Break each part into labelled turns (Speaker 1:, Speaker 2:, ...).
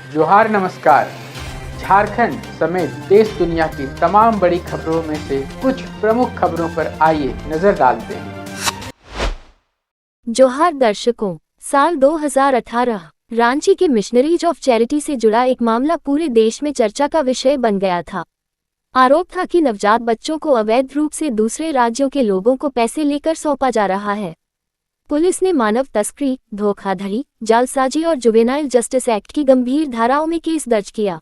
Speaker 1: जोहार नमस्कार। झारखंड समेत देश दुनिया की तमाम बड़ी खबरों में से कुछ प्रमुख खबरों पर आइए नजर डालते हैं।
Speaker 2: जोहार दर्शकों, साल 2018 रांची के मिशनरीज ऑफ चैरिटी से जुड़ा एक मामला पूरे देश में चर्चा का विषय बन गया था। आरोप था कि नवजात बच्चों को अवैध रूप से दूसरे राज्यों के लोगों को पैसे लेकर सौंपा जा रहा है। पुलिस ने मानव तस्करी, धोखाधड़ी, जालसाजी और जुवेनाइल जस्टिस एक्ट की गंभीर धाराओं में केस दर्ज किया।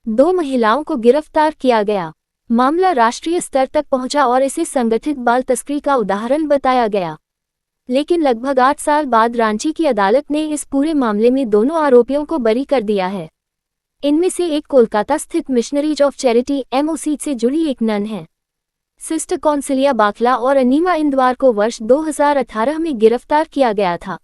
Speaker 2: 2 महिलाओं को गिरफ्तार किया गया। मामला राष्ट्रीय स्तर तक पहुंचा और इसे संगठित बाल तस्करी का उदाहरण बताया गया। लेकिन लगभग 8 साल बाद रांची की अदालत ने इस पूरे मामले में दोनों आरोपियों को बरी कर दिया है। इनमें से एक कोलकाता स्थित मिशनरीज ऑफ चैरिटी MOC से जुड़ी एक नन है। सिस्टर कौंसिलिया बाखला और अनीमा इंदवार को वर्ष 2018 में गिरफ्तार किया गया था।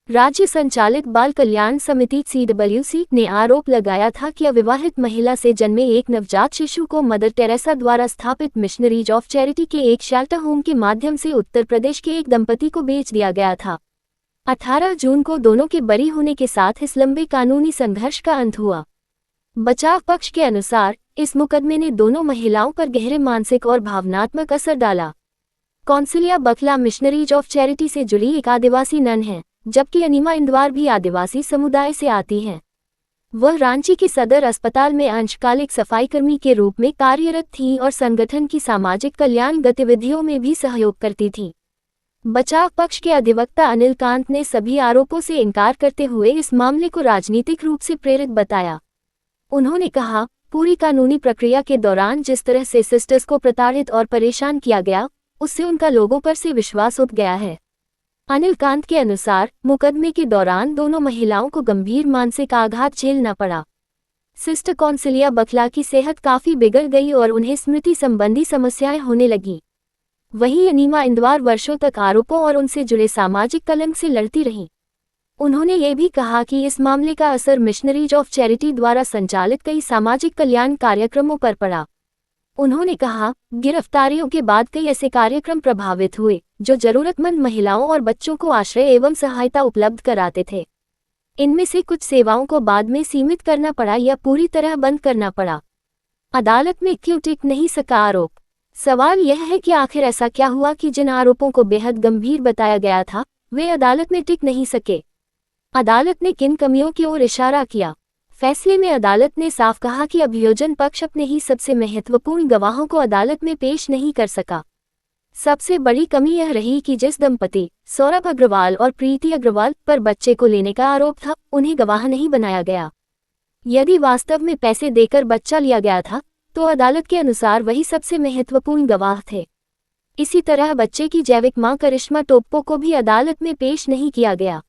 Speaker 2: राज्य संचालित बाल कल्याण समिति CWC ने आरोप लगाया था कि अविवाहित महिला से जन्मे एक नवजात शिशु को मदर टेरेसा द्वारा स्थापित मिशनरीज ऑफ चैरिटी के एक शेल्टर होम के माध्यम से उत्तर प्रदेश के एक दंपति को बेच दिया गया था। 18 जून को दोनों के बरी होने के साथ इस लंबे कानूनी संघर्ष का अंत हुआ। बचाव पक्ष के अनुसार इस मुकदमे ने दोनों महिलाओं पर गहरे मानसिक और भावनात्मक असर डाला। कौंसिलिया बखला मिशनरीज ऑफ चैरिटी से जुड़ी एक आदिवासी नन है, जबकि अनीमा इंदवार भी आदिवासी समुदाय से आती हैं। वह रांची के सदर अस्पताल में अंशकालिक सफाईकर्मी के रूप में कार्यरत थीं और संगठन की सामाजिक कल्याण गतिविधियों में भी सहयोग करती थीं। बचाव पक्ष के अधिवक्ता अनिल कांत ने सभी आरोपों से इनकार करते हुए इस मामले को राजनीतिक रूप से प्रेरित बताया। उन्होंने कहा, पूरी कानूनी प्रक्रिया के दौरान जिस तरह से सिस्टर्स को प्रताड़ित और परेशान किया गया, उससे उनका लोगों पर से विश्वास उठ गया है। अनिल कांत के अनुसार मुकदमे के दौरान दोनों महिलाओं को गंभीर मानसिक आघात झेलना पड़ा। सिस्टर कौंसिलिया बखला की सेहत काफी बिगड़ गई और उन्हें स्मृति संबंधी समस्याएं होने लगी। वहीं अनीमा इंदवार वर्षों तक आरोपों और उनसे जुड़े सामाजिक कलंक से लड़ती रहीं। उन्होंने ये भी कहा कि इस मामले का असर मिशनरीज ऑफ चैरिटी द्वारा संचालित कई सामाजिक कल्याण कार्यक्रमों पर पड़ा। उन्होंने कहा, गिरफ्तारियों के बाद कई ऐसे कार्यक्रम प्रभावित हुए जो जरूरतमंद महिलाओं और बच्चों को आश्रय एवं सहायता उपलब्ध कराते थे। इनमें से कुछ सेवाओं को बाद में सीमित करना पड़ा या पूरी तरह बंद करना पड़ा। अदालत में क्यों टिक नहीं सका आरोप? सवाल यह है कि आखिर ऐसा क्या हुआ कि जिन आरोपों को बेहद गंभीर बताया गया था, वे अदालत में टिक नहीं सके। अदालत ने किन कमियों की ओर इशारा किया? फैसले में अदालत ने साफ कहा कि अभियोजन पक्ष अपने ही सबसे महत्वपूर्ण गवाहों को अदालत में पेश नहीं कर सका। सबसे बड़ी कमी यह रही कि जिस दंपति सौरभ अग्रवाल और प्रीति अग्रवाल पर बच्चे को लेने का आरोप था, उन्हें गवाह नहीं बनाया गया। यदि वास्तव में पैसे देकर बच्चा लिया गया था, तो अदालत के अनुसार वही सबसे महत्वपूर्ण गवाह थे। इसी तरह बच्चे की जैविक मां करिश्मा टोप्पो को भी अदालत में पेश नहीं किया गया,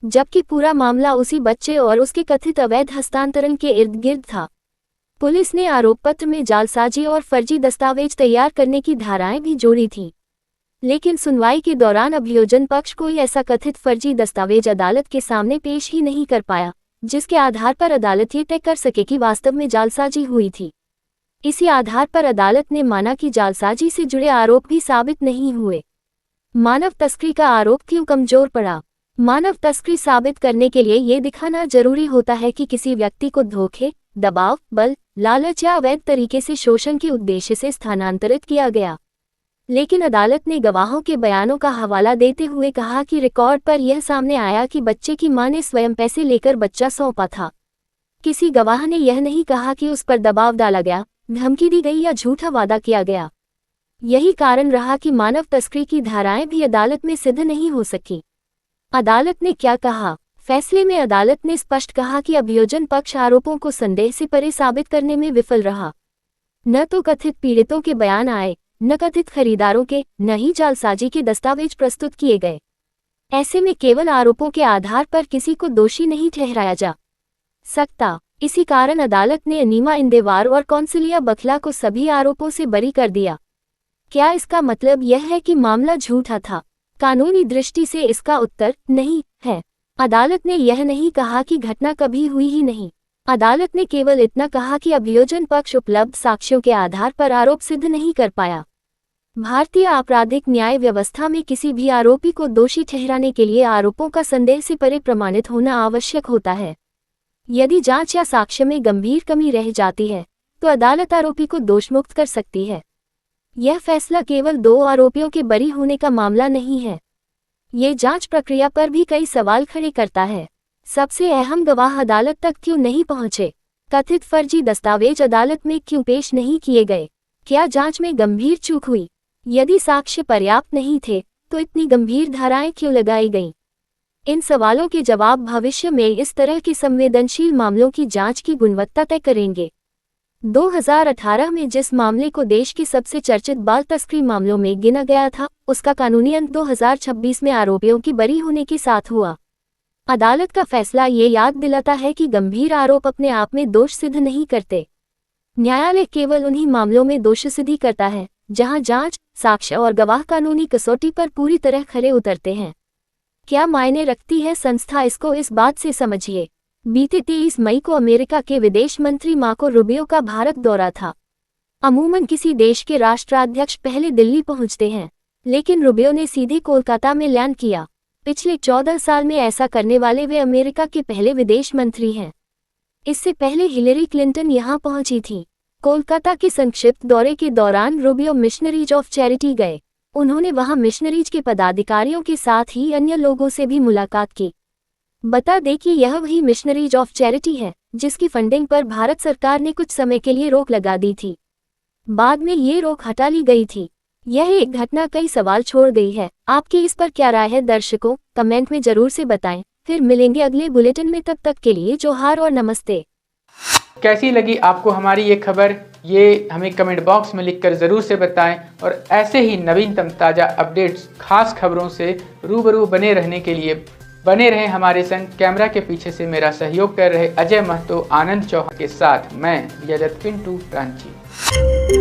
Speaker 2: जबकि पूरा मामला उसी बच्चे और उसके कथित अवैध हस्तांतरण के इर्द गिर्द था। पुलिस ने आरोप पत्र में जालसाजी और फर्जी दस्तावेज तैयार करने की धाराएं भी जोड़ी थीं। लेकिन सुनवाई के दौरान अभियोजन पक्ष कोई ऐसा कथित फर्जी दस्तावेज अदालत के सामने पेश ही नहीं कर पाया, जिसके आधार पर अदालत ये तय कर सके कि वास्तव में जालसाजी हुई थी। इसी आधार पर अदालत ने माना कि जालसाजी से जुड़े आरोप भी साबित नहीं हुए। मानव तस्करी का आरोप क्यों कमजोर पड़ा? मानव तस्करी साबित करने के लिए ये दिखाना जरूरी होता है कि किसी व्यक्ति को धोखे, दबाव, बल, लालच या अवैध तरीके से शोषण के उद्देश्य से स्थानांतरित किया गया। लेकिन अदालत ने गवाहों के बयानों का हवाला देते हुए कहा कि रिकॉर्ड पर यह सामने आया कि बच्चे की मां ने स्वयं पैसे लेकर बच्चा सौंपा था। किसी गवाह ने यह नहीं कहा कि उस पर दबाव डाला गया, धमकी दी गई या झूठा वादा किया गया। यही कारण रहा कि मानव तस्करी की धाराएं भी अदालत में सिद्ध नहीं हो सकी। अदालत ने क्या कहा? फैसले में अदालत ने स्पष्ट कहा कि अभियोजन पक्ष आरोपों को संदेह से परे साबित करने में विफल रहा। न तो कथित पीड़ितों के बयान आए, न कथित खरीदारों के, न ही जालसाजी के दस्तावेज प्रस्तुत किए गए। ऐसे में केवल आरोपों के आधार पर किसी को दोषी नहीं ठहराया जा सकता। इसी कारण अदालत ने अनीमा इंदवार और कौंसिलिया बखला को सभी आरोपों से बरी कर दिया। क्या इसका मतलब यह है कि मामला झूठा था? कानूनी दृष्टि से इसका उत्तर नहीं है। अदालत ने यह नहीं कहा कि घटना कभी हुई ही नहीं। अदालत ने केवल इतना कहा कि अभियोजन पक्ष उपलब्ध साक्ष्यों के आधार पर आरोप सिद्ध नहीं कर पाया। भारतीय आपराधिक न्याय व्यवस्था में किसी भी आरोपी को दोषी ठहराने के लिए आरोपों का संदेह से परे प्रमाणित होना आवश्यक होता है। यदि जांच या साक्ष्य में गंभीर कमी रह जाती है तो अदालत आरोपी को दोषमुक्त कर सकती है। यह फैसला केवल 2 आरोपियों के बरी होने का मामला नहीं है, ये जांच प्रक्रिया पर भी कई सवाल खड़े करता है। सबसे अहम गवाह अदालत तक क्यों नहीं पहुंचे? कथित फर्जी दस्तावेज अदालत में क्यों पेश नहीं किए गए? क्या जांच में गंभीर चूक हुई? यदि साक्ष्य पर्याप्त नहीं थे तो इतनी गंभीर धाराएं क्यों लगाई गईं? इन सवालों के जवाब भविष्य में इस तरह के संवेदनशील मामलों की जांच की गुणवत्ता तय करेंगे। 2018 में जिस मामले को देश के सबसे चर्चित बाल तस्करी मामलों में गिना गया था, उसका कानूनी अंत 2026 में आरोपियों की बरी होने के साथ हुआ। अदालत का फैसला ये याद दिलाता है कि गंभीर आरोप अपने आप में दोष सिद्ध नहीं करते। न्यायालय केवल उन्हीं मामलों में दोष सिद्धि करता है जहां जांच, साक्ष्य और गवाह कानूनी कसौटी पर पूरी तरह खरे उतरते हैं। क्या मायने रखती है संस्था? इसको इस बात से समझिए। बीते 23 मई को अमेरिका के विदेश मंत्री मार्को रूबियो का भारत दौरा था। अमूमन किसी देश के राष्ट्राध्यक्ष पहले दिल्ली पहुंचते हैं, लेकिन रूबियो ने सीधे कोलकाता में लैंड किया। पिछले 14 साल में ऐसा करने वाले वे अमेरिका के पहले विदेश मंत्री हैं। इससे पहले हिलेरी क्लिंटन यहां पहुंची थी। कोलकाता के संक्षिप्त दौरे के दौरान रूबियो मिशनरीज ऑफ चैरिटी गए। उन्होंने वहां मिशनरीज के पदाधिकारियों के साथ ही अन्य लोगों से भी मुलाकात की। बता दें कि यह वही मिशनरीज ऑफ चैरिटी है जिसकी फंडिंग पर भारत सरकार ने कुछ समय के लिए रोक लगा दी थी। बाद में ये रोक हटा ली गई थी। यह एक घटना कई सवाल छोड़ गई है। आपकी इस पर क्या राय है दर्शकों? कमेंट में जरूर से बताएं। फिर मिलेंगे अगले बुलेटिन में, तब तक के लिए जोहार और नमस्ते।
Speaker 1: कैसी लगी आपको हमारी ये खबर? ये हमें कमेंट बॉक्स में लिखकर ज़रूर से बताएं और ऐसे ही नवीनतम ताज़ा अपडेट्स, खास खबरों से रूबरू बने रहने के लिए बने रहें हमारे संग। कैमरा के पीछे से मेरा सहयोग कर रहे अजय महतो, आनंद चौहान के साथ मैं यजत पिंटू रांची।